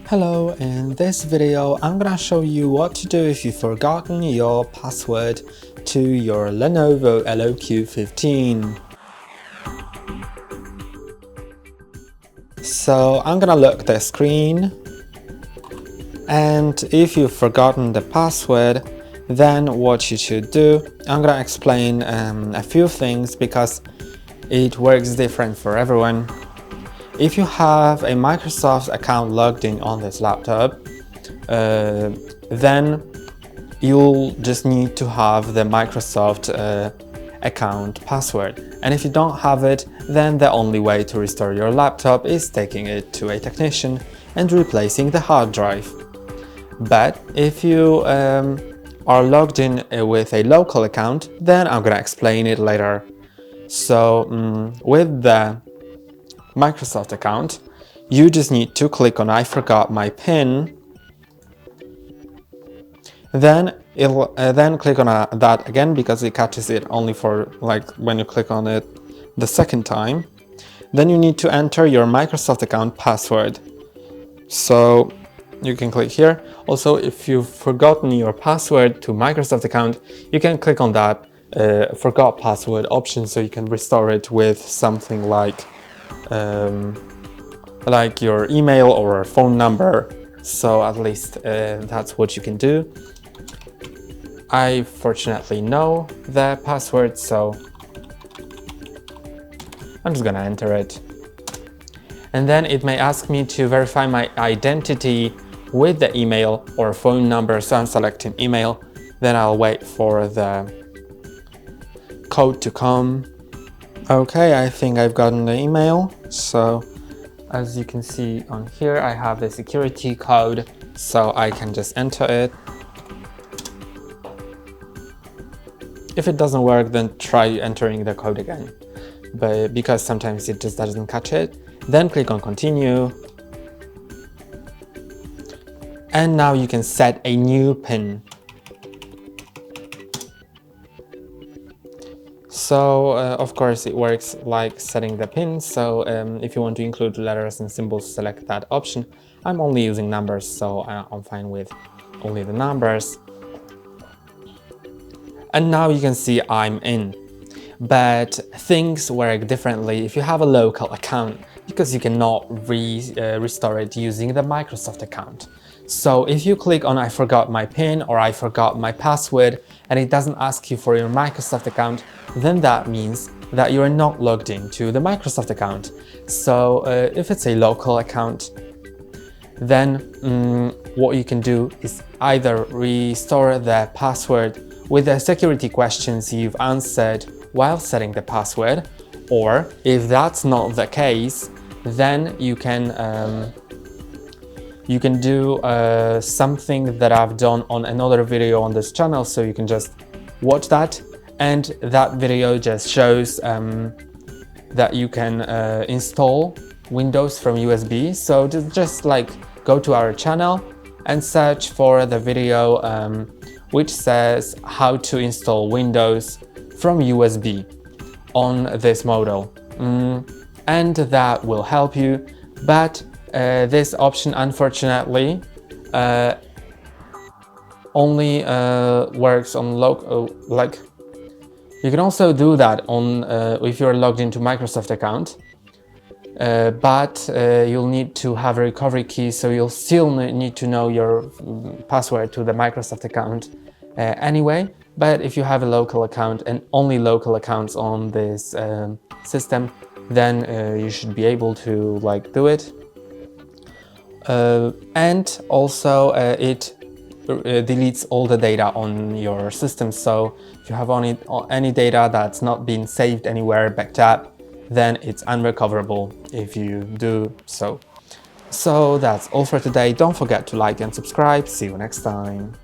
Hello, in this video I'm gonna show you what to do if you've forgotten your password to your Lenovo LOQ 15. So I'm gonna lock the screen, and if you've forgotten the password, then what you should do, I'm gonna explain a few things because it works different for everyone. If you have a Microsoft account logged in on this laptop, then you'll just need to have the Microsoft account password. And if you don't have it, then the only way to restore your laptop is taking it to a technician and replacing the hard drive. But if you are logged in with a local account, then I'm gonna explain it later. So with the Microsoft account, you just need to click on I forgot my PIN, then click on that again because it catches it only for like when you click on it the second time. Then you need to enter your Microsoft account password, so you can click here. Also, if you've forgotten your password to Microsoft account, you can click on that forgot password option so you can restore it with something like your email or phone number. So at least that's what you can do. I fortunately know the password, so I'm just gonna enter it. And then it may ask me to verify my identity with the email or phone number, so I'm selecting email. Then I'll wait for the code to come. Okay, I think I've gotten the email. So as you can see on here, I have the security code, so I can just enter it. If it doesn't work, then try entering the code again, but because sometimes it just doesn't catch it. Then click on continue. And now you can set a new PIN. So of course it works like setting the PIN, so if you want to include letters and symbols, select that option. I'm only using numbers, so I'm fine with only the numbers. And now you can see I'm in. But things work differently if you have a local account, because you cannot restore it using the Microsoft account. So if you click on I forgot my PIN or I forgot my password and it doesn't ask you for your Microsoft account, then that means that you are not logged into the Microsoft account. So if it's a local account, then what you can do is either restore the password with the security questions you've answered while setting the password, or if that's not the case, then you can do something that I've done on another video on this channel, so you can just watch that, and that video just shows that you can install Windows from USB. So just like go to our channel and search for the video which says how to install Windows from USB on this model, and that will help you. But this option unfortunately only works on local. Like, you can also do that on if you're logged into Microsoft account, but you'll need to have a recovery key, so you'll still need to know your password to the Microsoft account anyway. But if you have a local account and only local accounts on this system, then you should be able to do it. And also it deletes all the data on your system. So if you have any data that's not been saved anywhere, backed up, then it's unrecoverable if you do so. So that's all for today. Don't forget to like and subscribe. See you next time.